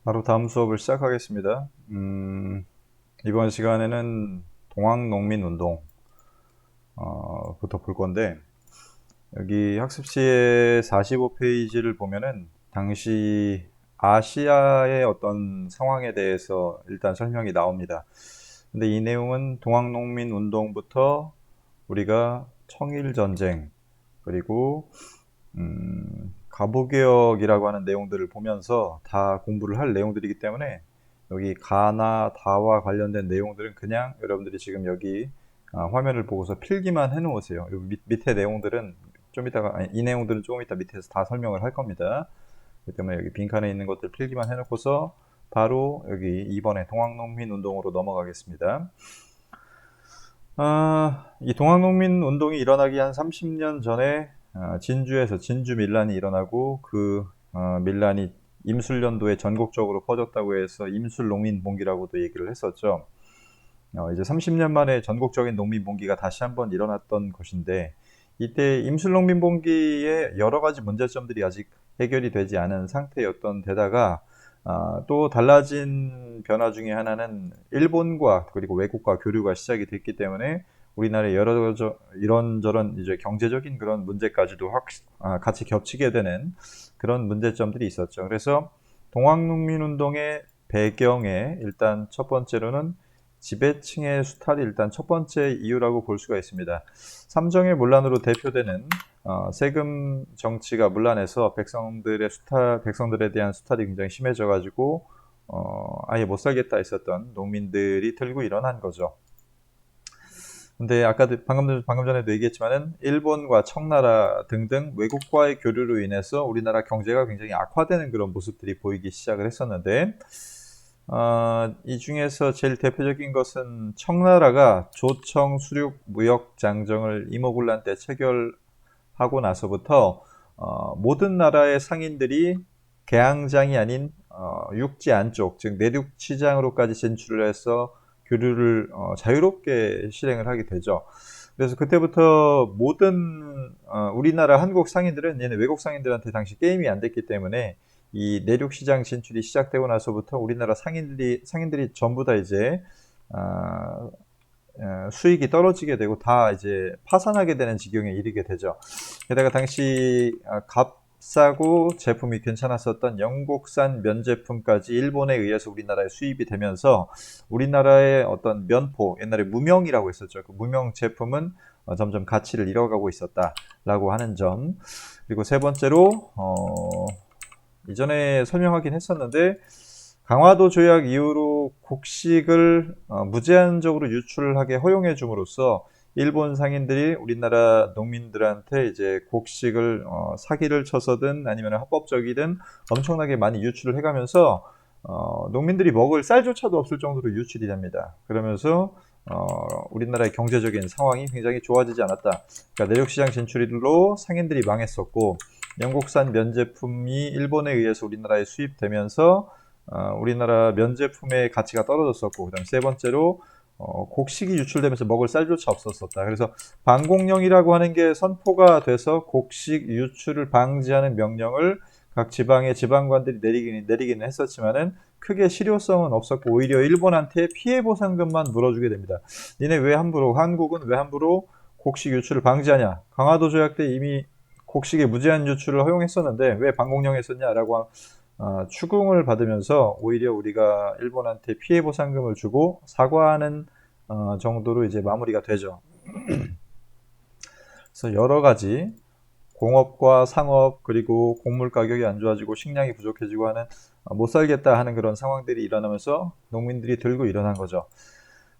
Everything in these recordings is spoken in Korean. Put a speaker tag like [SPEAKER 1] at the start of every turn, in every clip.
[SPEAKER 1] 바로 다음 수업을 시작하겠습니다. 이번 시간에는 동학농민운동 부터 볼 건데, 여기 학습지의 45페이지를 보면은 당시 아시아의 어떤 상황에 대해서 일단 설명이 나옵니다. 근데 이 내용은 동학농민운동부터 우리가 청일전쟁, 그리고 가부개혁이라고 하는 내용들을 보면서 다 공부를 할 내용들이기 때문에 여기 가나 다와 관련된 내용들은 그냥 여러분들이 지금 여기 화면을 보고서 필기만 해 놓으세요. 여기 밑에 내용들은 좀 이따가, 아니, 이 내용들은 조금 이따 밑에서 다 설명을 할 겁니다. 그렇기 때문에 여기 빈칸에 있는 것들 필기만 해 놓고서 바로 여기 이번에 동학농민 운동으로 넘어가겠습니다. 이 동학농민 운동이 일어나기 한 30년 전에 진주에서 진주 밀란이 일어나고 그 밀란이 임술련도에 전국적으로 퍼졌다고 해서 임술농민봉기라고도 얘기를 했었죠. 이제 30년 만에 전국적인 농민봉기가 다시 한번 일어났던 것인데, 이때 임술농민봉기에 여러 가지 문제점들이 아직 해결이 되지 않은 상태였던 데다가 또 달라진 변화 중에 하나는 일본과 그리고 외국과 교류가 시작이 됐기 때문에 우리나라의 이런저런 이제 경제적인 그런 문제까지도 같이 겹치게 되는 그런 문제점들이 있었죠. 그래서 동학농민운동의 배경에 일단 첫 번째로는 지배층의 수탈이 일단 첫 번째 이유라고 볼 수가 있습니다. 삼정의 문란으로 대표되는 세금 정치가 문란해서 백성들에 대한 수탈이 굉장히 심해져가지고 아예 못 살겠다 했었던 농민들이 들고 일어난 거죠. 근데 방금 전에도 얘기했지만은 일본과 청나라 등등 외국과의 교류로 인해서 우리나라 경제가 굉장히 악화되는 그런 모습들이 보이기 시작을 했었는데, 이 중에서 제일 대표적인 것은 청나라가 조청 수륙 무역 장정을 이모군란 때 체결하고 나서부터 모든 나라의 상인들이 개항장이 아닌 육지 안쪽, 즉 내륙 시장으로까지 진출을 해서 교류를 자유롭게 실행을 하게 되죠. 그래서 그때부터 모든 우리나라 한국 상인들은 얘네 외국 상인들한테 당시 게임이 안 됐기 때문에 이 내륙 시장 진출이 시작되고 나서부터 우리나라 상인들이 전부 다 이제 아, 수익이 떨어지게 되고 다 이제 파산하게 되는 지경에 이르게 되죠. 게다가 당시 값싸고 제품이 괜찮았었던 영국산 면제품까지 일본에 의해서 우리나라에 수입이 되면서 우리나라의 어떤 면포, 옛날에 무명이라고 했었죠. 그 무명 제품은 점점 가치를 잃어가고 있었다라고 하는 점. 그리고 세 번째로 이전에 설명하긴 했었는데, 강화도 조약 이후로 곡식을 무제한적으로 유출하게 허용해 줌으로써 일본 상인들이 우리나라 농민들한테 이제 곡식을 사기를 쳐서든 아니면 합법적이든 엄청나게 많이 유출을 해가면서 농민들이 먹을 쌀조차도 없을 정도로 유출이 됩니다. 그러면서 우리나라의 경제적인 상황이 굉장히 좋아지지 않았다. 그러니까 내륙시장 진출로 상인들이 망했었고, 영국산 면제품이 일본에 의해서 우리나라에 수입되면서 우리나라 면제품의 가치가 떨어졌었고, 그다음 세 번째로 곡식이 유출되면서 먹을 쌀조차 없었었다. 그래서 반공령이라고 하는 게 선포가 돼서 곡식 유출을 방지하는 명령을 각 지방의 지방관들이 내리기는 했었지만은 크게 실효성은 없었고, 오히려 일본한테 피해 보상금만 물어주게 됩니다. 니네 왜 함부로, 한국은 왜 함부로 곡식 유출을 방지하냐? 강화도 조약 때 이미 곡식의 무제한 유출을 허용했었는데 왜 반공령 했었냐라고 추궁을 받으면서 오히려 우리가 일본한테 피해 보상금을 주고 사과하는 정도로 이제 마무리가 되죠. 그래서 여러 가지 공업과 상업, 그리고 곡물 가격이 안 좋아지고 식량이 부족해지고 하는 못 살겠다 하는 그런 상황들이 일어나면서 농민들이 들고 일어난 거죠.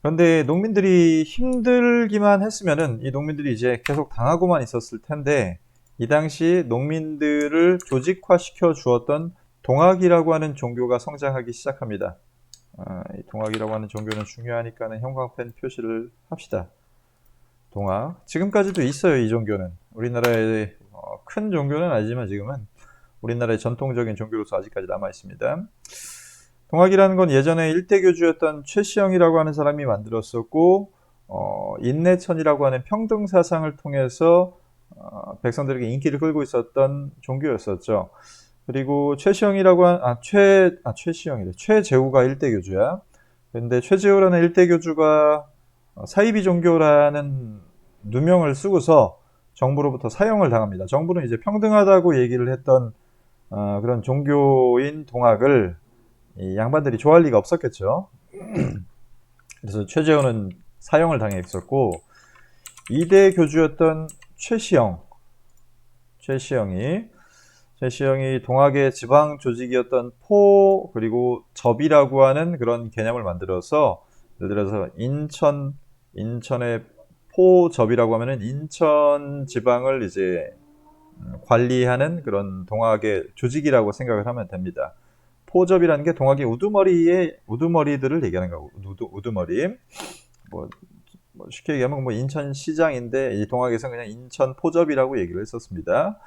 [SPEAKER 1] 그런데 농민들이 힘들기만 했으면은 이 농민들이 이제 계속 당하고만 있었을 텐데, 이 당시 농민들을 조직화시켜 주었던 동학이라고 하는 종교가 성장하기 시작합니다. 이 동학이라고 하는 종교는 중요하니까는 형광펜 표시를 합시다. 동학. 지금까지도 있어요, 이 종교는. 우리나라의 큰 종교는 아니지만 지금은 우리나라의 전통적인 종교로서 아직까지 남아 있습니다. 동학이라는 건 예전에 일대교주였던 최시영이라고 하는 사람이 만들었었고, 인내천이라고 하는 평등 사상을 통해서 백성들에게 인기를 끌고 있었던 종교였었죠. 그리고 최재우가 일대 교주야. 근데 최재우라는 일대 교주가 사이비 종교라는 누명을 쓰고서 정부로부터 사형을 당합니다. 정부는 이제 평등하다고 얘기를 했던 그런 종교인 동학을 이 양반들이 좋아할 리가 없었겠죠. 그래서 최재우는 사형을 당했었고, 2대 교주였던 최시영이 동학의 지방 조직이었던 그리고 접이라고 하는 그런 개념을 만들어서, 예를 들어서 인천의 포접이라고 하면은 인천 지방을 이제 관리하는 그런 동학의 조직이라고 생각을 하면 됩니다. 포접이라는 게 동학의 우두머리들을 얘기하는 거고, 우두머리. 뭐 쉽게 얘기하면 인천시장인데 이 동학에서 그냥 인천 포접이라고 얘기를 했었습니다.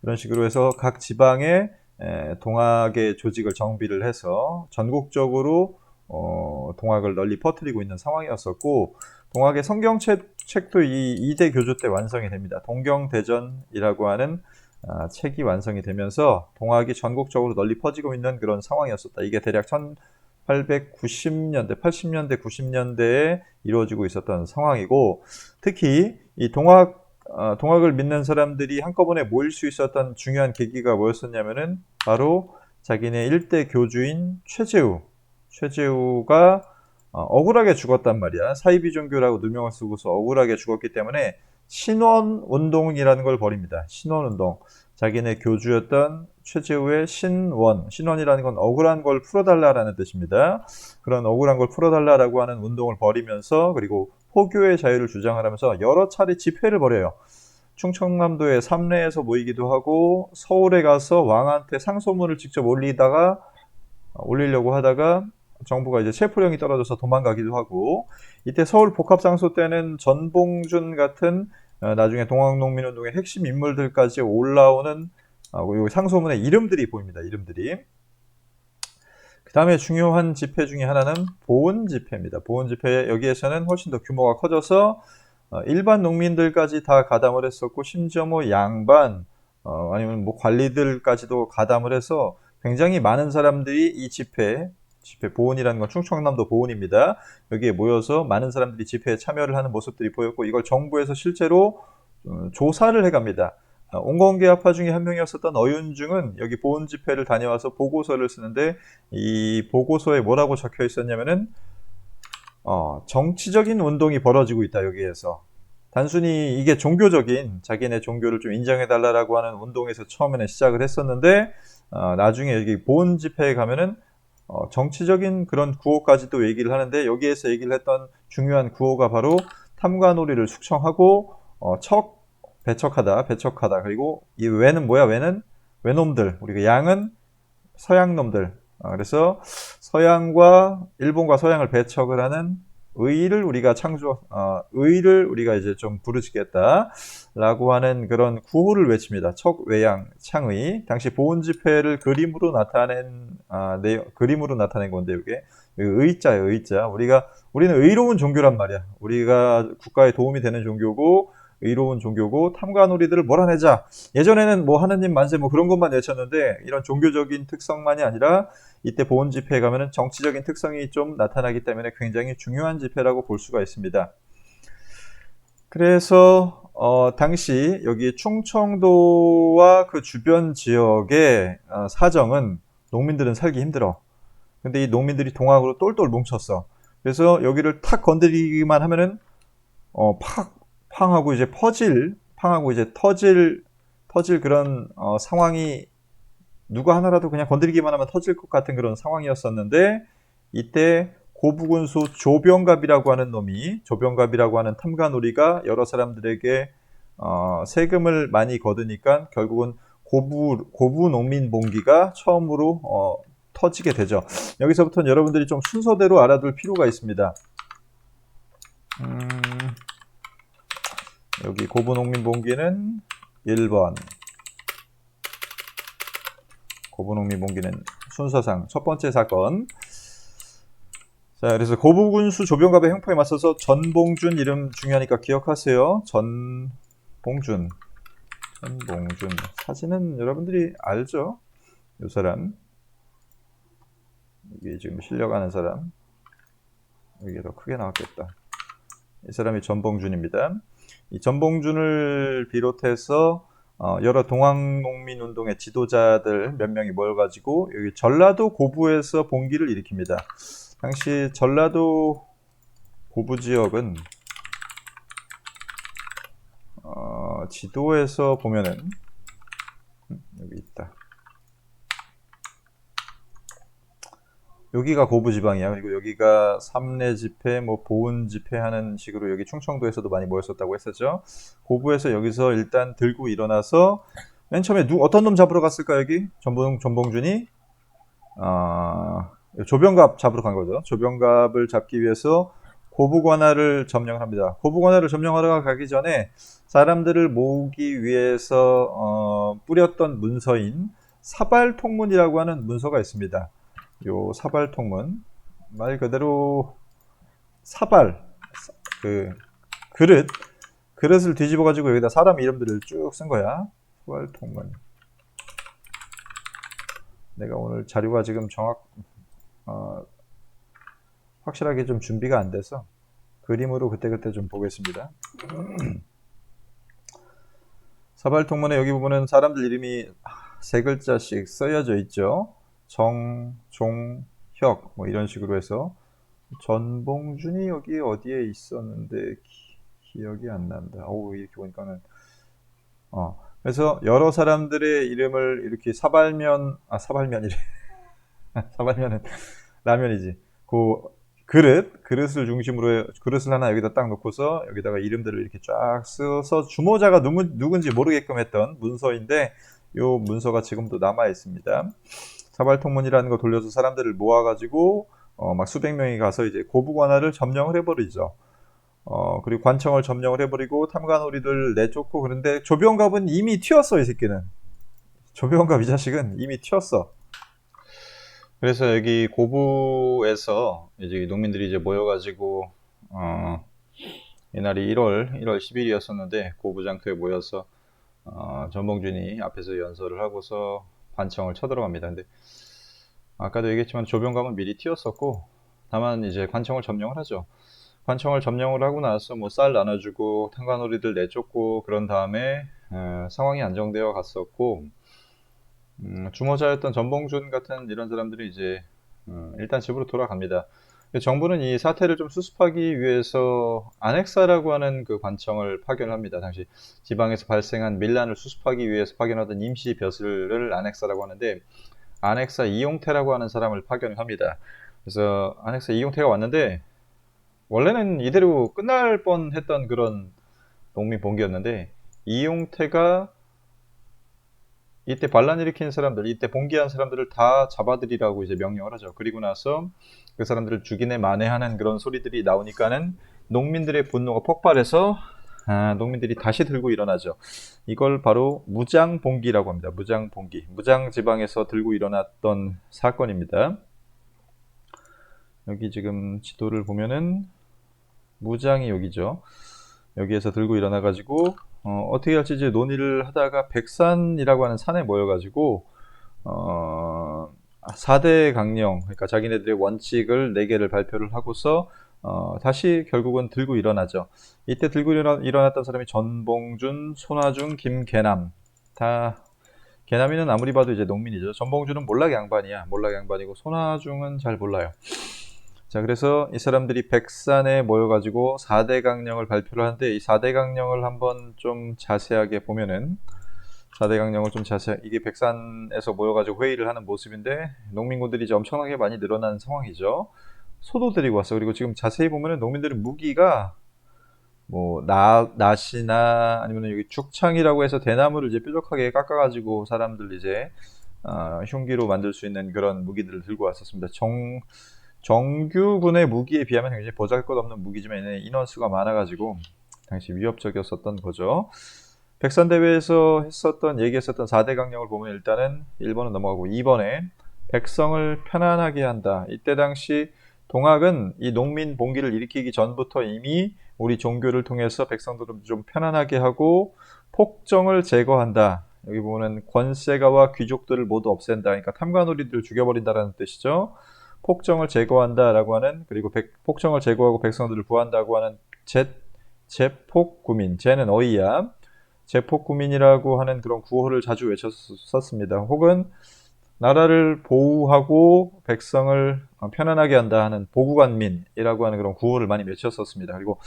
[SPEAKER 1] 그런 식으로 해서 각 지방에 동학의 조직을 정비를 해서 전국적으로 동학을 널리 퍼뜨리고 있는 상황이었었고, 동학의 성경책도 이 2대 교주 때 완성이 됩니다. 동경대전이라고 하는 책이 완성이 되면서 동학이 전국적으로 널리 퍼지고 있는 그런 상황이었었다. 이게 대략 1890년대, 80년대, 90년대에 이루어지고 있었던 상황이고, 특히 이 동학을 믿는 사람들이 한꺼번에 모일 수 있었던 중요한 계기가 뭐였었냐면은 바로 자기네 일대 교주인 최재우가 억울하게 죽었단 말이야. 사이비 종교라고 누명을 쓰고서 억울하게 죽었기 때문에 신원운동이라는 걸 벌입니다. 신원운동. 자기네 교주였던 최재우의 신원이라는 건 억울한 걸 풀어달라라는 뜻입니다. 그런 억울한 걸 풀어달라라고 하는 운동을 벌이면서, 그리고 포교의 자유를 주장을 하면서 여러 차례 집회를 벌여요. 충청남도의 삼례에서 모이기도 하고, 서울에 가서 왕한테 상소문을 직접 올리려고 하다가 정부가 이제 체포령이 떨어져서 도망가기도 하고, 이때 서울 복합상소 때는 전봉준 같은 나중에 동학농민운동의 핵심 인물들까지 올라오는 상소문의 이름들이 보입니다. 이름들이. 그 다음에 중요한 집회 중에 하나는 보은 집회입니다. 보은 집회, 여기에서는 훨씬 더 규모가 커져서 일반 농민들까지 다 가담을 했었고, 심지어 양반 아니면 관리들까지도 가담을 해서 굉장히 많은 사람들이 이 집회 보은이라는 건 충청남도 보은입니다. 여기에 모여서 많은 사람들이 집회에 참여를 하는 모습들이 보였고, 이걸 정부에서 실제로 조사를 해갑니다. 온건계합파 중에 한 명이었었던 어윤중은 여기 보은 집회를 다녀와서 보고서를 쓰는데, 이 보고서에 뭐라고 적혀 있었냐면은 정치적인 운동이 벌어지고 있다. 여기에서 단순히 이게 자기네 종교를 좀 인정해달라고 하는 운동에서 처음에는 시작을 했었는데, 나중에 여기 보은 집회에 가면은 정치적인 그런 구호까지도 얘기를 하는데, 여기에서 얘기를 했던 중요한 구호가 바로 탐관오리를 숙청하고 배척하다. 그리고 이 외는 뭐야? 외는 외놈들. 우리가 양은 서양놈들. 그래서 일본과 서양을 배척을 하는 의를 우리가 이제 좀 부르짖겠다라고 하는 그런 구호를 외칩니다. 척외양 창의. 당시 보은 집회를 그림으로 나타낸 건데, 이게 의자예요. 의자. 우리는 의로운 종교란 말이야. 우리가 국가에 도움이 되는 종교고 의로운 종교고, 탐관오리들을 몰아내자. 예전에는 하느님 만세 그런 것만 외쳤는데, 이런 종교적인 특성만이 아니라 이때 보은 집회에 가면은 정치적인 특성이 좀 나타나기 때문에 굉장히 중요한 집회라고 볼 수가 있습니다. 그래서 당시 여기 충청도와 그 주변 지역의 사정은, 농민들은 살기 힘들어. 근데 이 농민들이 동학으로 똘똘 뭉쳤어. 그래서 여기를 탁 건드리기만 하면은 팡하고 이제 터질 그런 상황이, 누가 하나라도 그냥 건드리기만 하면 터질 것 같은 그런 상황이었었는데, 이때 고부군수 조병갑이라고 하는 탐관오리가 여러 사람들에게 세금을 많이 거두니까 결국은 고부 농민봉기가 처음으로 터지게 되죠. 여기서부터는 여러분들이 좀 순서대로 알아둘 필요가 있습니다. 여기 고부농민봉기는 1번. 고부농민봉기는 순서상 첫 번째 사건. 자, 그래서 고부군수 조병갑의 횡포에 맞서서 전봉준, 이름 중요하니까 기억하세요. 전봉준. 사진은 여러분들이 알죠? 이 사람, 여기 지금 실려가는 사람, 여기 더 크게 나왔겠다. 이 사람이 전봉준입니다. 이 전봉준을 비롯해서 여러 동학농민운동의 지도자들 몇 명이 모여가지고 여기 전라도 고부에서 봉기를 일으킵니다. 당시 전라도 고부 지역은 지도에서 보면은 여기 있다. 여기가 고부 지방이야. 그리고 여기가 삼례 집회, 뭐 보은 집회 하는 식으로 여기 충청도에서도 많이 모였었다고 했었죠. 고부에서 여기서 일단 들고 일어나서 맨 처음에 어떤 놈 잡으러 갔을까 여기? 전봉준이 조병갑 잡으러 간 거죠. 조병갑을 잡기 위해서 고부 관할을 점령을 합니다. 고부 관할을 점령하러 가기 전에 사람들을 모으기 위해서 뿌렸던 문서인 사발통문이라고 하는 문서가 있습니다. 요 사발통문, 말 그대로 사발, 그릇을 뒤집어 가지고 여기다 사람 이름들을 쭉 쓴 거야. 사발통문. 내가 오늘 자료가 지금 확실하게 좀 준비가 안 돼서 그림으로 그때그때 좀 보겠습니다. 사발통문에 여기 보면은 사람들 이름이 세 글자씩 쓰여져 있죠. 정, 종, 혁, 뭐 이런 식으로 해서 전봉준이 여기 어디에 있었는데 기억이 안 난다. 이렇게 보니까는 그래서 여러 사람들의 이름을 이렇게 사발면이래. 사발면은 라면이지. 그릇을 중심으로 그릇을 하나 여기다 딱 놓고서 여기다가 이름들을 이렇게 쫙 써서 주모자가 누군지 모르게끔 했던 문서인데 요 문서가 지금도 남아 있습니다. 사발통문이라는 거 돌려서 사람들을 모아가지고 막 수백 명이 가서 이제 고부 관할을 점령을 해버리죠. 그리고 관청을 점령을 해버리고 탐관오리들 내쫓고. 그런데 조병갑은 이미 튀었어. 이 새끼는. 조병갑 이 자식은 이미 튀었어. 그래서 여기 고부에서 이제 농민들이 이제 모여가지고 이날이 1월 10일이었었는데 고부장터에 모여서 전봉준이 앞에서 연설을 하고서 관청을 쳐들어갑니다. 근데 아까도 얘기했지만 조병감은 미리 튀었었고, 다만 이제 관청을 점령을 하죠. 관청을 점령을 하고 나서 뭐 쌀 나눠주고 탄관오리들 내쫓고 그런 다음에 상황이 안정되어 갔었고, 주모자였던 전봉준 같은 이런 사람들이 이제 일단 집으로 돌아갑니다. 정부는 이 사태를 좀 수습하기 위해서 안핵사라고 하는 그 관청을 파견합니다. 당시 지방에서 발생한 밀란을 수습하기 위해서 파견하던 임시 벼슬을 안핵사라고 하는데, 안핵사 이용태라고 하는 사람을 파견합니다. 그래서 안핵사 이용태가 왔는데 원래는 이대로 끝날 뻔했던 그런 농민 봉기였는데, 이용태가 이때 반란 일으킨 사람들, 이때 봉기한 사람들을 다 잡아들이라고 이제 명령을 하죠. 그리고 나서 그 사람들을 죽이네 만회하는 그런 소리들이 나오니까는 농민들의 분노가 폭발해서 농민들이 다시 들고 일어나죠. 이걸 바로 무장봉기라고 합니다. 무장봉기. 무장지방에서 들고 일어났던 사건입니다. 여기 지금 지도를 보면은 무장이 여기죠. 여기에서 들고 일어나가지고 어떻게 할지 이제 논의를 하다가 백산이라고 하는 산에 모여가지고 4대 강령, 그러니까 자기네들의 원칙을 4개를 발표를 하고서 다시 결국은 들고 일어나죠. 이때 들고 일어났던 사람이 전봉준, 손아중, 김계남. 다 계남이는 아무리 봐도 이제 농민이죠. 전봉준은 몰락 양반이야. 몰락 양반이고 손아중은 잘 몰라요. 자, 그래서 이 사람들이 백산에 모여가지고 4대 강령을 발표를 하는데, 이 4대 강령을 한번 좀 자세하게 보면은 4대 강령을 좀 이게 백산에서 모여가지고 회의를 하는 모습인데, 농민군들이 이제 엄청나게 많이 늘어난 상황이죠. 소도 데리고 왔어. 그리고 지금 자세히 보면은 농민들은 무기가 뭐 낫이나 아니면 여기 축창이라고 해서 대나무를 이제 뾰족하게 깎아가지고 사람들 이제 흉기로 만들 수 있는 그런 무기들을 들고 왔었습니다. 정규군의 무기에 비하면 굉장히 보잘것없는 무기지만 인원수가 많아가지고 당시 위협적이었었던 거죠. 백산대회에서 얘기했었던 4대 강령을 보면 일단은 1번은 넘어가고 2번에 백성을 편안하게 한다. 이때 당시 동학은 이 농민 봉기를 일으키기 전부터 이미 우리 종교를 통해서 백성들을 좀 편안하게 하고 폭정을 제거한다. 여기 보면은 권세가와 귀족들을 모두 없앤다. 그러니까 탐관오리들을 죽여버린다라는 뜻이죠. 폭정을 제거한다라고 하는, 그리고 폭정을 제거하고 백성들을 구한다고 하는 제폭구민, 제는 어이야. 제폭구민이라고 하는 그런 구호를 자주 외쳤었습니다. 혹은 나라를 보호하고 백성을 편안하게 한다 하는 보국안민이라고 하는 그런 구호를 많이 외쳤었습니다. 그리고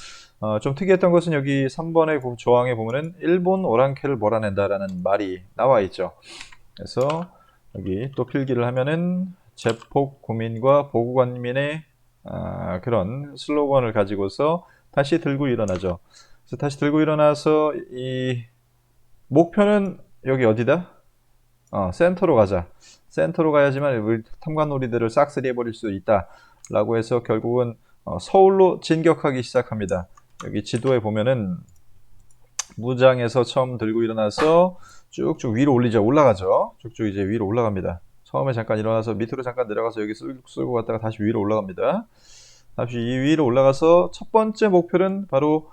[SPEAKER 1] 좀 특이했던 것은 여기 3번의 조항에 보면은 일본 오랑캐를 몰아낸다라는 말이 나와 있죠. 그래서 여기 또 필기를 하면은 제폭구민과 보국안민의 그런 슬로건을 가지고서 다시 들고 일어나죠. 그래서 다시 들고 일어나서 이 목표는 여기 어디다? 센터로 가자. 센터로 가야지만 우리 탐관오리들을 싹쓸이 해버릴 수 있다 라고 해서 결국은 서울로 진격하기 시작합니다. 여기 지도에 보면은 무장에서 처음 들고 일어나서 쭉쭉 위로 올라가죠. 쭉쭉 이제 위로 올라갑니다. 처음에 잠깐 일어나서 밑으로 잠깐 내려가서 여기 쓸고 갔다가 다시 위로 올라갑니다. 다시 이 위로 올라가서 첫 번째 목표는 바로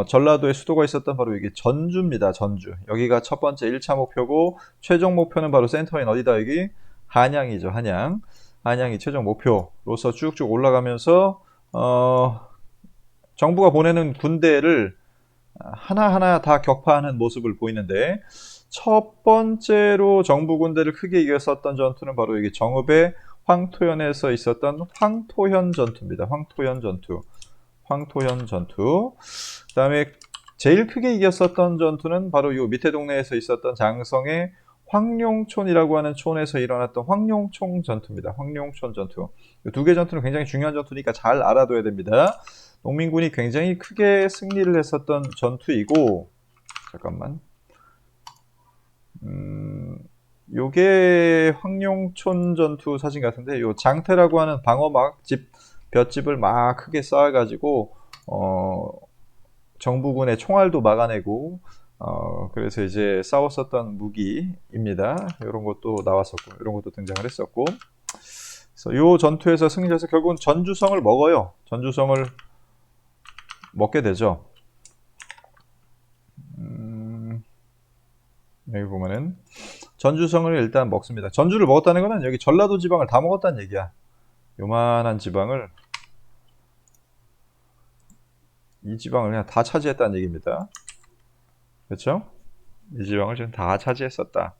[SPEAKER 1] 전라도의 수도가 있었던 바로 이게 전주입니다. 전주. 여기가 첫 번째 1차 목표고, 최종 목표는 바로 센터인 어디다? 여기 한양이죠. 한양. 한양이 최종 목표로서 쭉쭉 올라가면서 정부가 보내는 군대를 하나하나 다 격파하는 모습을 보이는데, 첫 번째로 정부 군대를 크게 이겼었던 전투는 바로 여기 정읍의 황토현에서 있었던 황토현 전투입니다. 황토현 전투. 황토현 전투. 그 다음에 제일 크게 이겼었던 전투는 바로 이 밑에 동네에서 있었던 장성의 황룡촌이라고 하는 촌에서 일어났던 황룡촌 전투입니다. 황룡촌 전투. 이 두 개 전투는 굉장히 중요한 전투니까 잘 알아둬야 됩니다. 농민군이 굉장히 크게 승리를 했었던 전투이고, 잠깐만. 요게 황룡촌 전투 사진 같은데, 요 장태라고 하는 방어막 볏집을 막 크게 쌓아가지고 정부군의 총알도 막아내고 그래서 이제 싸웠었던 무기입니다. 이런 것도 나왔었고, 이런 것도 등장을 했었고, 그래서 요 전투에서 승리해서 결국은 전주성을 먹어요. 전주성을 먹게 되죠. 여기 보면은 전주성을 일단 먹습니다. 전주를 먹었다는 것은 여기 전라도 지방을 다 먹었다는 얘기야. 요만한 지방을, 이 지방을 그냥 다 차지했다는 얘기입니다. 그렇죠? 이 지방을 지금 다 차지했었다.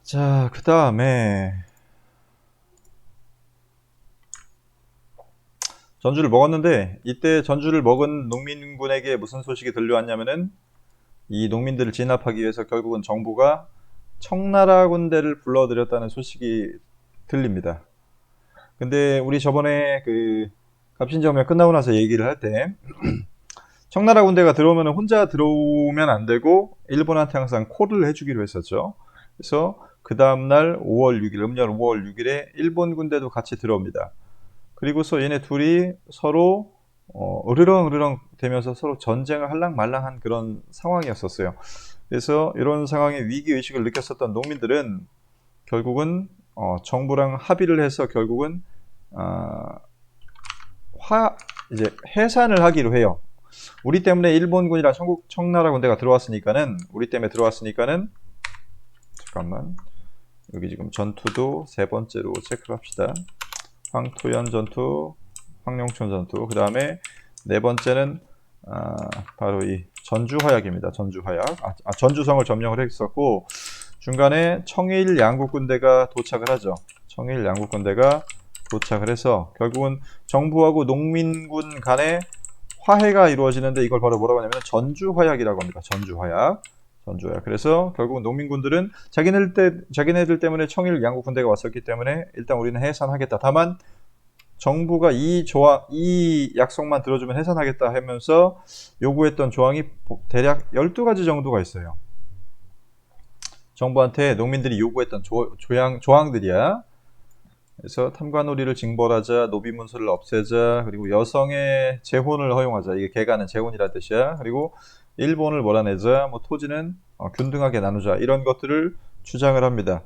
[SPEAKER 1] 자, 그 다음에 전주를 먹었는데, 이때 전주를 먹은 농민군에게 무슨 소식이 들려왔냐면은, 이 농민들을 진압하기 위해서 결국은 정부가 청나라 군대를 불러들였다는 소식이 들립니다. 근데 우리 저번에 그 갑신정변 끝나고 나서 얘기를 할 때 청나라 군대가 들어오면 혼자 들어오면 안 되고 일본한테 항상 콜을 해주기로 했었죠. 그래서 그 다음날 5월 6일, 음력 5월 6일에 일본 군대도 같이 들어옵니다. 그리고서 얘네 둘이 서로 으르렁 되면서 서로 전쟁을 할랑말랑한 그런 상황이었었어요. 그래서 이런 상황에 위기의식을 느꼈었던 농민들은 결국은 정부랑 합의를 해서 결국은 이제 해산을 하기로 해요. 우리 때문에 일본군이랑 청나라 군대가 들어왔으니까는, 우리 때문에 들어왔으니까는, 잠깐만, 여기 지금 전투도 세 번째로 체크를 합시다. 황토현 전투, 황룡촌 전투. 그 다음에 네 번째는 바로 이 전주화약입니다. 전주화약. 전주성을 점령을 했었고, 중간에 청일 양국군대가 도착을 하죠. 청일 양국군대가 도착을 해서 결국은 정부하고 농민군 간에 화해가 이루어지는데, 이걸 바로 뭐라고 하냐면 전주화약이라고 합니다. 전주화약. 그래서 결국은 농민군들은 자기네들 때문에 청일 양국 군대가 왔었기 때문에 일단 우리는 해산하겠다. 다만 정부가 이 약속만 들어주면 해산하겠다 하면서 요구했던 조항이 대략 12가지 정도가 있어요. 정부한테 농민들이 요구했던 조항들이야. 그래서 탐관오리를 징벌하자, 노비문서를 없애자, 그리고 여성의 재혼을 허용하자. 이게 개가는 재혼이라는 뜻이야. 그리고 일본을 몰아내자, 토지는 균등하게 나누자, 이런 것들을 주장을 합니다.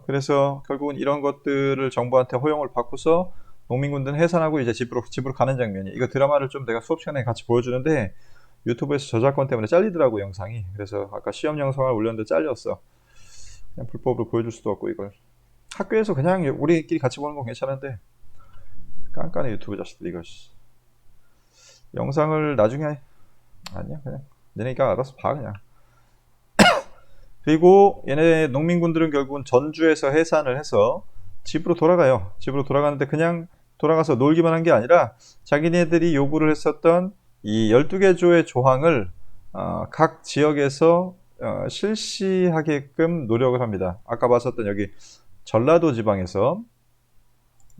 [SPEAKER 1] 그래서 결국은 이런 것들을 정부한테 허용을 받고서 농민군들은 해산하고 이제 집으로 가는 장면이, 이거 드라마를 좀 내가 수업 시간에 같이 보여주는데, 유튜브에서 저작권 때문에 잘리더라고 영상이. 그래서 아까 시험 영상을 올렸는데 잘렸어. 그냥 불법으로 보여줄 수도 없고 이걸 학교에서 그냥 우리끼리 같이 보는 건 괜찮은데 깐깐해 유튜브 자식들 이거. 영상을 나중에 아니야 그냥 너네가 알아서 봐 그냥. 그리고 얘네 농민군들은 결국은 전주에서 해산을 해서 집으로 돌아가요. 집으로 돌아가는데 그냥 돌아가서 놀기만 한 게 아니라 자기네들이 요구를 했었던 이 12개 조의 조항을 각 지역에서 실시하게끔 노력을 합니다. 아까 봤었던 여기 전라도 지방에서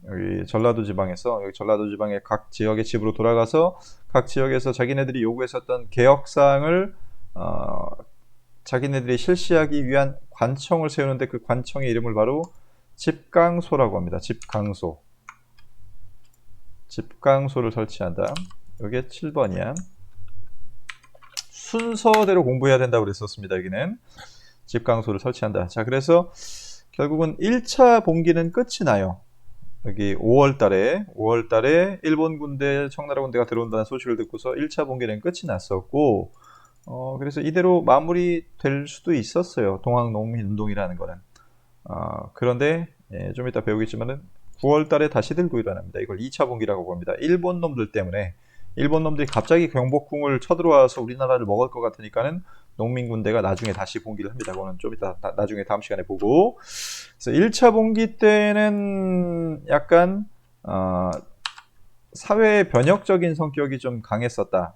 [SPEAKER 1] 여기 전라도 지방의 각 지역의 집으로 돌아가서 각 지역에서 자기네들이 요구했었던 개혁사항을 자기네들이 실시하기 위한 관청을 세우는데 그 관청의 이름을 바로 집강소라고 합니다. 집강소를 설치한다. 이게 7번이야. 순서대로 공부해야 된다고 그랬었습니다. 여기는 집강소를 설치한다. 자, 그래서 결국은 1차 봉기는 끝이 나요. 여기 5월 달에 일본 군대, 청나라 군대가 들어온다는 소식을 듣고서 1차 봉기는 끝이 났었고, 그래서 이대로 마무리될 수도 있었어요. 동학농민운동이라는 거는. 그런데 좀 이따 배우겠지만은 9월 달에 다시 들고 일어납니다. 이걸 2차 봉기라고 봅니다. 일본 놈들 때문에 일본 놈들이 갑자기 경복궁을 쳐들어와서 우리나라를 먹을 것 같으니까는 농민군대가 나중에 다시 봉기를 합니다. 그거는 좀 이따 나중에 다음 시간에 보고. 그래서 1차 봉기 때는 약간 사회의 변혁적인 성격이 좀 강했었다.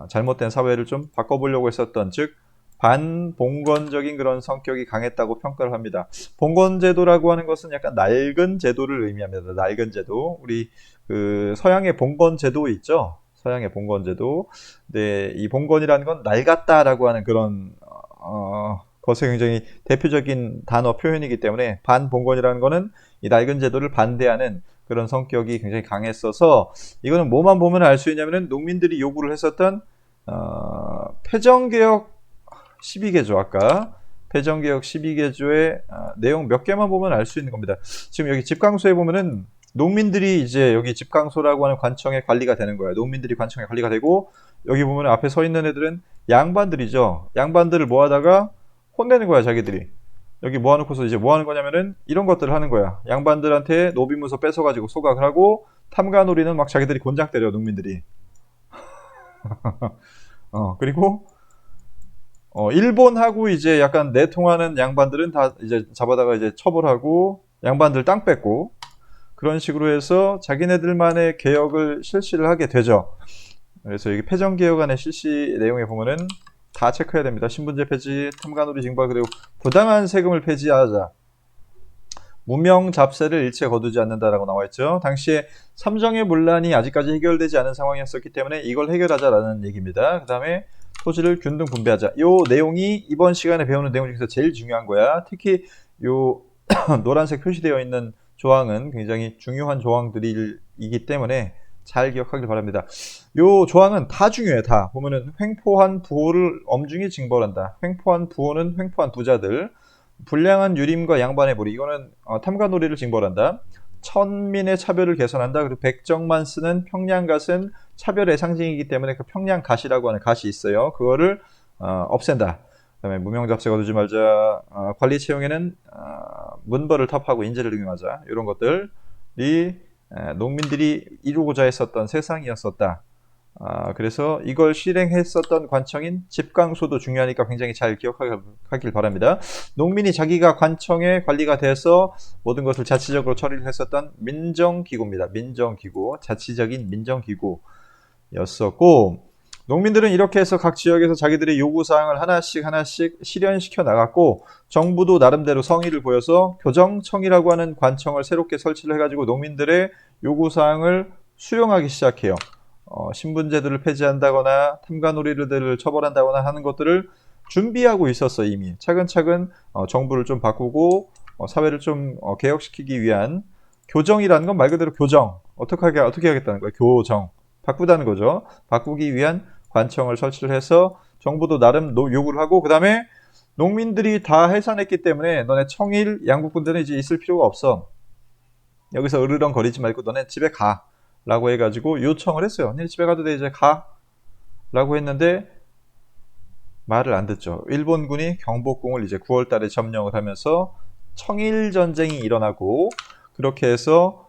[SPEAKER 1] 잘못된 사회를 좀 바꿔보려고 했었던, 즉 반봉건적인 그런 성격이 강했다고 평가를 합니다. 봉건제도라고 하는 것은 약간 낡은 제도를 의미합니다. 낡은 제도. 우리 그 서양의 봉건제도 있죠. 서양의 봉건제도. 네, 이 봉건이라는 건 낡았다라고 하는 그런 것의 굉장히 대표적인 단어 표현이기 때문에 반봉건이라는 거는 이 낡은 제도를 반대하는 그런 성격이 굉장히 강했어서 이거는 뭐만 보면 알 수 있냐면은 농민들이 요구를 했었던 폐정개혁 12개조, 아까 폐정개혁 12개조의 내용 몇 개만 보면 알 수 있는 겁니다. 지금 여기 집강소에 보면은 농민들이 이제 여기 집강소라고 하는 관청의 관리가 되는 거예요. 농민들이 관청의 관리가 되고, 여기 보면 앞에 서 있는 애들은 양반들이죠. 양반들을 모아다가 혼내는 거야, 자기들이. 여기 모아놓고서 이제 뭐 하는 거냐면은 이런 것들을 하는 거야. 양반들한테 노비문서 뺏어가지고 소각을 하고, 탐관오리는 막 자기들이 곤장 때려, 농민들이. 그리고 일본하고 이제 약간 내통하는 양반들은 다 이제 잡아다가 이제 처벌하고, 양반들 땅 뺏고, 그런 식으로 해서 자기네들만의 개혁을 실시를 하게 되죠. 그래서 여기 폐정개혁안의 실시 내용에 보면은 다 체크해야 됩니다. 신분제 폐지, 탐관오리 징발, 그리고 부당한 세금을 폐지하자. 무명 잡세를 일체 거두지 않는다라고 나와 있죠. 당시에 삼정의 문란이 아직까지 해결되지 않은 상황이었기 때문에 이걸 해결하자라는 얘기입니다. 그 다음에 토지를 균등 분배하자. 요 내용이 이번 시간에 배우는 내용 중에서 제일 중요한 거야. 특히 요 노란색 표시되어 있는 조항은 굉장히 중요한 조항들이기 때문에 잘 기억하길 바랍니다. 요 조항은 다 중요해. 다 보면은 횡포한 부호를 엄중히 징벌한다. 횡포한 부호는 횡포한 부자들, 불량한 유림과 양반의 무리, 이거는 탐관오리를 징벌한다. 천민의 차별을 개선한다. 그리고 백정만 쓰는 평량갓은 차별의 상징이기 때문에 그 평량갓이라고 하는 갓이 있어요. 그거를 없앤다. 그다음에 무명잡세 거두지 말자. 관리 채용에는 문벌을 탑하고 인재를 등용하자. 이런 것들이 농민들이 이루고자 했었던 세상이었었다. 그래서 이걸 실행했었던 관청인 집강소도 중요하니까 굉장히 잘 기억하길 바랍니다. 농민이 자기가 관청의 관리가 돼서 모든 것을 자치적으로 처리를 했었던 민정기구입니다. 민정기구, 자치적인 민정기구였었고, 농민들은 이렇게 해서 각 지역에서 자기들의 요구사항을 하나씩 실현시켜 나갔고, 정부도 나름대로 성의를 보여서 교정청이라고 하는 관청을 새롭게 설치를 해가지고 농민들의 요구사항을 수용하기 시작해요. 신분제도를 폐지한다거나 탐관오리들을 처벌한다거나 하는 것들을 준비하고 있었어. 이미 차근차근 정부를 좀 바꾸고 사회를 좀 개혁시키기 위한 교정이라는 건 말 그대로 교정, 어떻게 하겠다는 거예요. 교정, 바꾸다는 거죠. 바꾸기 위한 관청을 설치를 해서 정부도 나름 요구를 하고, 그 다음에 농민들이 다 해산했기 때문에 너네 청일 양국군대는 이제 있을 필요가 없어. 여기서 으르렁거리지 말고 너네 집에 가 라고 해가지고 요청을 했어요. 너네 집에 가도 돼, 이제 가. 라고 했는데 말을 안 듣죠. 일본군이 경복궁을 이제 9월 달에 점령을 하면서 청일전쟁이 일어나고, 그렇게 해서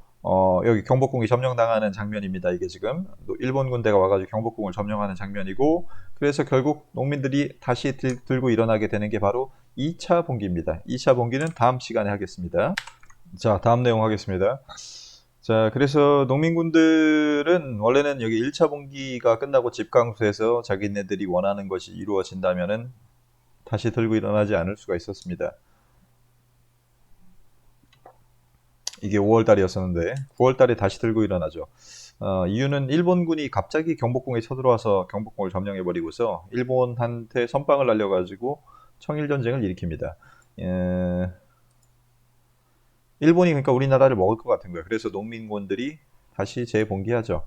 [SPEAKER 1] 여기 경복궁이 점령당하는 장면입니다. 이게 지금 일본 군대가 와가지고 경복궁을 점령하는 장면이고, 그래서 결국 농민들이 다시 들고 일어나게 되는 게 바로 2차 봉기입니다. 2차 봉기는 다음 시간에 하겠습니다. 자, 다음 내용 하겠습니다. 자, 그래서 농민군들은 원래는 여기 1차 봉기가 끝나고 집강수에서 자기네들이 원하는 것이 이루어진다면은 다시 들고 일어나지 않을 수가 있었습니다. 이게 5월 달이었었는데 9월 달에 다시 들고 일어나죠. 이유는 일본군이 갑자기 경복궁에 쳐들어와서 경복궁을 점령해버리고서 일본한테 선빵을 날려가지고 청일전쟁을 일으킵니다. 일본이 그러니까 우리나라를 먹을 것 같은 거예요. 그래서 농민군들이 다시 재봉기하죠.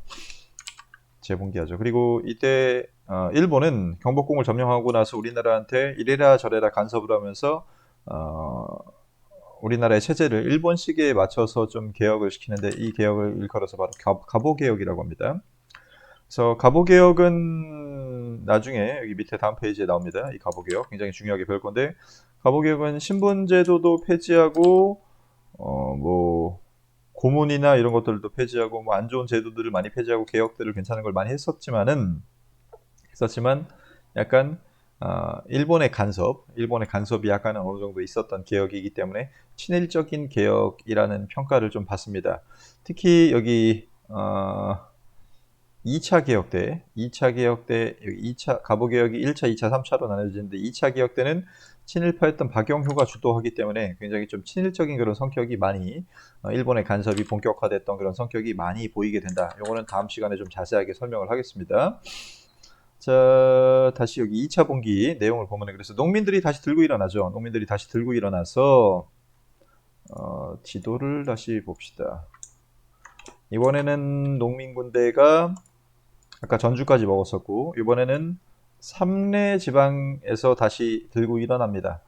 [SPEAKER 1] 그리고 이때 일본은 경복궁을 점령하고 나서 우리나라한테 이래라 저래라 간섭을 하면서 우리나라의 체제를 일본식에 맞춰서 좀 개혁을 시키는데, 이 개혁을 일컬어서 바로 갑오개혁이라고 합니다. 그래서 갑오개혁은 나중에 여기 밑에 다음 페이지에 나옵니다. 이 갑오개혁 굉장히 중요하게 배울 건데, 갑오개혁은 신분제도도 폐지하고 뭐 고문이나 이런 것들도 폐지하고 뭐 안 좋은 제도들을 많이 폐지하고 개혁들을 괜찮은 걸 많이 했었지만 약간 일본의 간섭이 약간 어느 정도 있었던 개혁이기 때문에 친일적인 개혁이라는 평가를 좀 받습니다. 특히 여기 2차 개혁 때 여기 2차 갑오개혁이 1차, 2차, 3차로 나눠지는데 2차 개혁 때는 친일파였던 박영효가 주도하기 때문에 굉장히 좀 친일적인 그런 성격이 많이 일본의 간섭이 본격화됐던 그런 성격이 많이 보이게 된다. 요거는 다음 시간에 좀 자세하게 설명을 하겠습니다. 자, 다시 여기 2차 봉기 내용을 보면, 그래서 농민들이 다시 들고 일어나죠. 농민들이 다시 들고 일어나서 지도를 다시 봅시다. 이번에는 농민군대가 아까 전주까지 먹었었고, 이번에는 삼례 지방에서 다시 들고 일어납니다.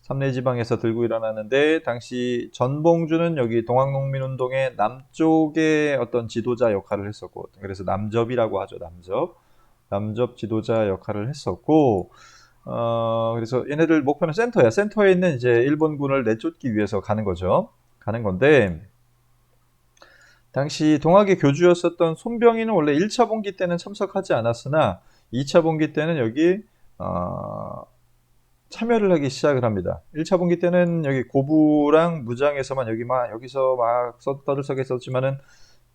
[SPEAKER 1] 삼례 지방에서 들고 일어나는데, 당시 전봉주는 여기 동학농민운동의 남쪽의 어떤 지도자 역할을 했었고, 그래서 남접이라고 하죠. 남접 지도자 역할을 했었고, 그래서 얘네들 목표는 센터야. 센터에 있는 이제 일본군을 내쫓기 위해서 가는 거죠. 가는 건데, 당시 동학의 교주였었던 손병희는 원래 1차 봉기 때는 참석하지 않았으나 2차 봉기 때는 여기 참여를 하기 시작을 합니다. 1차 봉기 때는 여기 고부랑 무장에서만 여기서 막 떠들썩했었지만은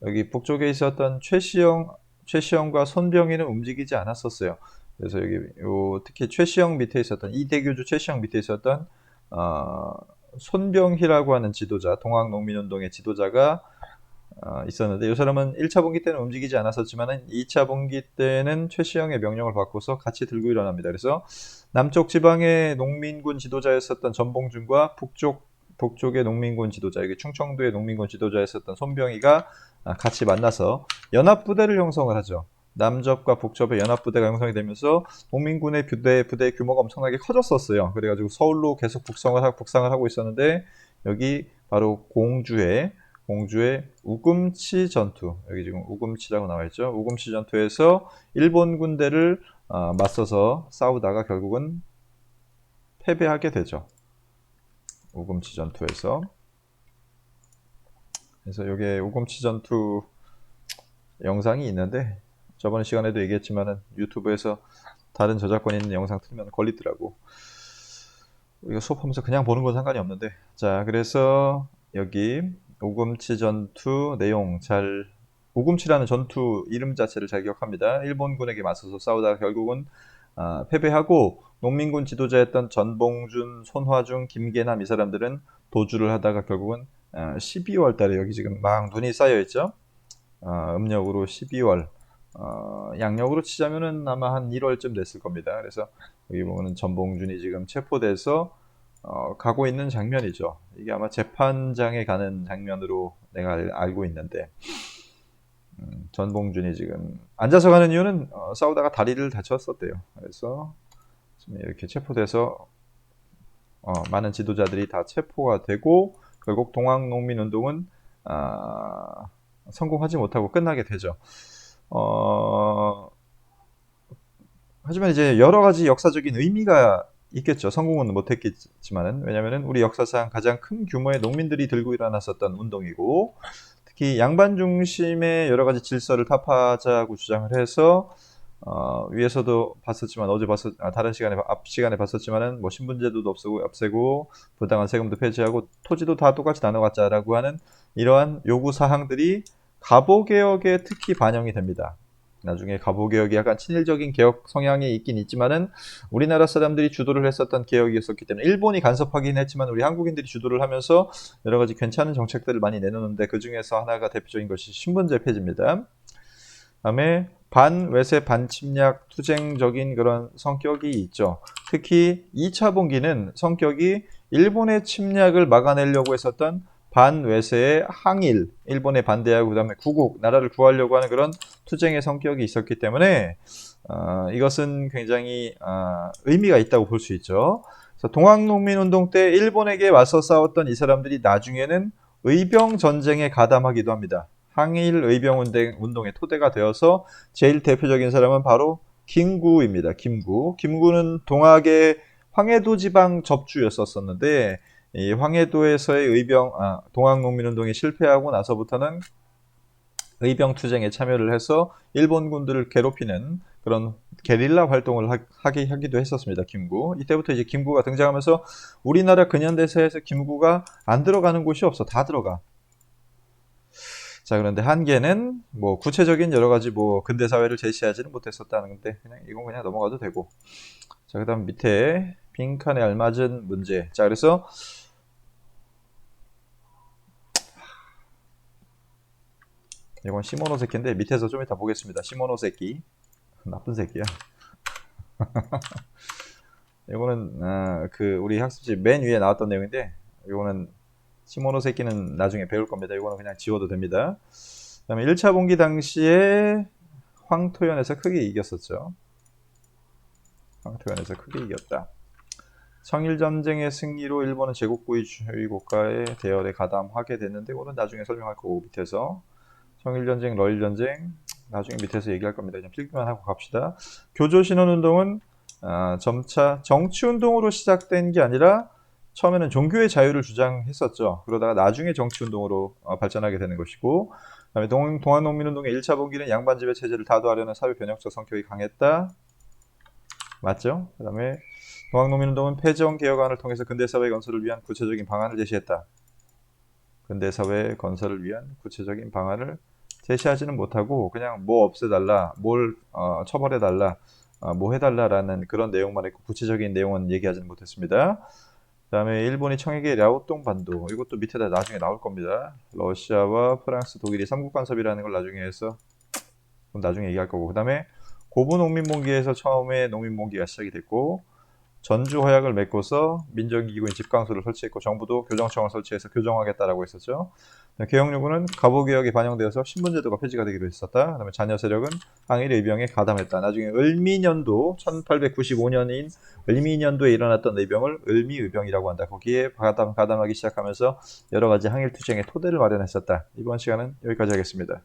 [SPEAKER 1] 여기 북쪽에 있었던 최시영과 손병희는 움직이지 않았었어요. 그래서 여기 특히 최시영 밑에 있었던 이대교주 최시영 밑에 있었던 손병희라고 하는 지도자, 동학농민운동의 지도자가 있었는데, 이 사람은 1차 봉기 때는 움직이지 않았었지만 2차 봉기 때는 최시영의 명령을 받고서 같이 들고 일어납니다. 그래서 남쪽 지방의 농민군 지도자였었던 전봉준과 북쪽의 농민군 지도자, 여기 충청도의 농민군 지도자였었던 손병희가 같이 만나서 연합부대를 형성을 하죠. 남접과 북접의 연합부대가 형성이 되면서 농민군의 부대 규모가 엄청나게 커졌었어요. 그래가지고 서울로 계속 북상을 하고 있었는데, 여기 바로 공주의 우금치 전투, 여기 지금 우금치라고 나와 있죠. 우금치 전투에서 일본 군대를 맞서서 싸우다가 결국은 패배하게 되죠. 우금치 전투에서. 그래서 여기에 우금치 전투 영상이 있는데, 저번 시간에도 얘기했지만은 유튜브에서 다른 저작권 있는 영상 틀면 걸리더라고. 이거 수업하면서 그냥 보는 건 상관이 없는데, 자, 그래서 여기 우금치 전투 내용 우금치라는 전투 이름 자체를 잘 기억합니다. 일본군에게 맞서서 싸우다가 결국은 패배하고, 농민군 지도자였던 전봉준, 손화중, 김계남 이 사람들은 도주를 하다가 결국은 12월 달에 여기 지금 막 눈이 쌓여 있죠. 음력으로 12월, 양력으로 치자면은 아마 한 1월쯤 됐을 겁니다. 그래서 여기 보면은 전봉준이 지금 체포돼서 가고 있는 장면이죠. 이게 아마 재판장에 가는 장면으로 내가 알고 있는데, 전봉준이 지금 앉아서 가는 이유는 싸우다가 다리를 다쳤었대요. 그래서 지금 이렇게 체포돼서 많은 지도자들이 다 체포가 되고, 결국 동학농민운동은 성공하지 못하고 끝나게 되죠. 하지만 이제 여러 가지 역사적인 의미가 있겠죠. 성공은 못했겠지만은. 왜냐면은 우리 역사상 가장 큰 규모의 농민들이 들고 일어났었던 운동이고, 특히 양반 중심의 여러 가지 질서를 타파하자고 주장을 해서, 위에서도 봤었지만, 다른 시간에, 앞 시간에 봤었지만은, 뭐, 신분제도도 없애고, 부당한 세금도 폐지하고, 토지도 다 똑같이 나눠 갖자라고 하는 이러한 요구 사항들이 갑오개혁에 특히 반영이 됩니다. 나중에 갑오개혁이 약간 친일적인 개혁 성향이 있긴 있지만은 우리나라 사람들이 주도를 했었던 개혁이었기 때문에 일본이 간섭하긴 했지만 우리 한국인들이 주도를 하면서 여러 가지 괜찮은 정책들을 많이 내놓는데 그 중에서 하나가 대표적인 것이 신분제 폐지입니다. 다음에 반외세 반침략 투쟁적인 그런 성격이 있죠. 특히 2차 분기는 성격이 일본의 침략을 막아내려고 했었던 반외세의 항일, 일본에 반대하고 그다음에 구국, 나라를 구하려고 하는 그런 투쟁의 성격이 있었기 때문에 이것은 굉장히 의미가 있다고 볼 수 있죠. 그래서 동학농민운동 때 일본에게 맞서 싸웠던 이 사람들이 나중에는 의병 전쟁에 가담하기도 합니다. 항일 의병 운동의 토대가 되어서 제일 대표적인 사람은 바로 김구입니다. 김구. 김구는 동학의 황해도 지방 접주였었는데 이 황해도에서의 동학농민운동이 실패하고 나서부터는 의병 투쟁에 참여를 해서 일본군들을 괴롭히는 그런 게릴라 활동을 하기도 했었습니다. 김구. 이때부터 이제 김구가 등장하면서 우리나라 근현대사에서 김구가 안 들어가는 곳이 없어. 다 들어가. 자, 그런데 한계는 뭐 구체적인 여러 가지 뭐 근대 사회를 제시하지는 못했었다는 건데 이건 그냥 넘어가도 되고. 자, 그다음 밑에 빈칸에 알맞은 문제. 자, 그래서 이건 시모노세키인데 밑에서 좀 이따 보겠습니다. 시모노세키. 나쁜 새끼야. 이거는 그 우리 학습지 맨 위에 나왔던 내용인데 이거는 시모노세키는 나중에 배울 겁니다. 이거는 그냥 지워도 됩니다. 그다음에 1차 분기 당시에 황토현에서 크게 이겼었죠. 황토현에서 크게 이겼다. 청일전쟁의 승리로 일본은 제국주의 국가의 대열에 가담하게 됐는데 이거는 나중에 설명할 거고 밑에서 청일전쟁, 러일전쟁 나중에 밑에서 얘기할 겁니다. 그냥 필기만 하고 갑시다. 교조신원운동은 점차 정치운동으로 시작된 게 아니라 처음에는 종교의 자유를 주장했었죠. 그러다가 나중에 정치운동으로 발전하게 되는 것이고 그다음에 동학농민운동의 1차 분기는 양반지배 체제를 다도하려는 사회 변혁적 성격이 강했다. 맞죠? 그 다음에 동학농민운동은 폐정 개혁안을 통해서 근대사회 건설을 위한 구체적인 방안을 제시했다. 근대사회 건설을 위한 구체적인 방안을 제시하지는 못하고 그냥 뭐 없애달라, 뭘 처벌해달라, 뭐 해달라라는 그런 내용만 했고 구체적인 내용은 얘기하지는 못했습니다. 그 다음에 일본이 청해계 랴오동 반도 이것도 밑에다 나중에 나올 겁니다. 러시아와 프랑스, 독일이 삼국 간섭이라는 걸 나중에 해서 나중에 얘기할 거고 그 다음에 고부 농민봉기에서 처음에 농민봉기가 시작이 됐고 전주 허약을 맺고서 민정기구인 집강소를 설치했고 정부도 교정청을 설치해서 교정하겠다라고 했었죠. 개혁 요구는 갑오개혁이 반영되어서 신분제도가 폐지가 되기도 했었다. 그다음에 자녀 세력은 항일 의병에 가담했다. 나중에 을미년도 1895년인 을미년도에 일어났던 의병을 을미의병이라고 한다. 거기에 가담하기 시작하면서 여러 가지 항일 투쟁의 토대를 마련했었다. 이번 시간은 여기까지 하겠습니다.